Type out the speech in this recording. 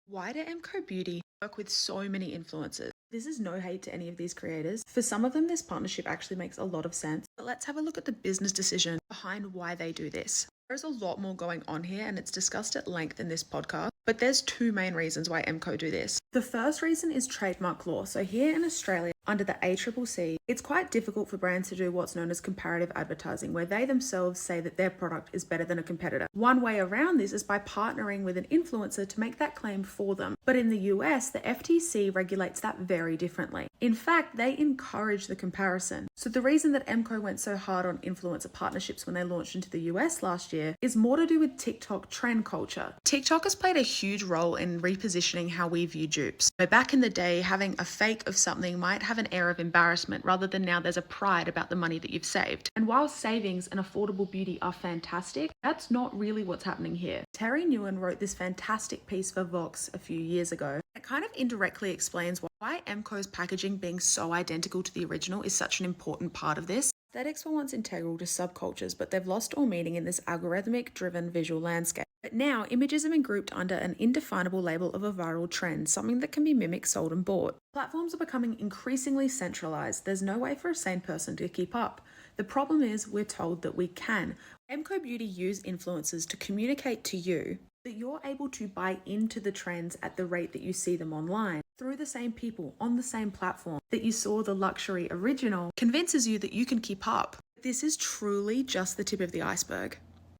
Why do Mco Beauty work with so many influencers? This is no hate to any of these creators. For some of them, this partnership actually makes a lot of sense. But let's have a look at the business decision behind why they do this. There's a lot more going on here, and it's discussed at length in this podcast. But there's two main reasons why Mco do this. The first reason is trademark law. So here in Australia, under the ACCC, it's quite difficult for brands to do what's known as comparative advertising, where they themselves say that their product is better than a competitor. One way around this is by partnering with an influencer to make that claim for them. But in the US, the FTC regulates that very differently. In fact, they encourage the comparison. So the reason that Mco went so hard on influencer partnerships when they launched into the US last year is more to do with TikTok trend culture. TikTok has played a huge role in repositioning how we view dupes. So back in the day, having a fake of something might have an air of embarrassment rather than now there's a pride about the money that you've saved. And while savings and affordable beauty are fantastic, that's not really what's happening here. Terry Nguyen wrote this fantastic piece for Vox a few years ago. It kind of indirectly explains why Mco's packaging being so identical to the original is such an important part of this. Aesthetics were once integral to subcultures, but they've lost all meaning in this algorithmic-driven visual landscape. But now, images have been grouped under an indefinable label of a viral trend, something that can be mimicked, sold, and bought. Platforms are becoming increasingly centralized. There's no way for a sane person to keep up. The problem is we're told that we can. Mco Beauty use influencers to communicate to you that you're able to buy into the trends at the rate that you see them online through the same people on the same platform that you saw the luxury original convinces you that you can keep up. This is truly just the tip of the iceberg.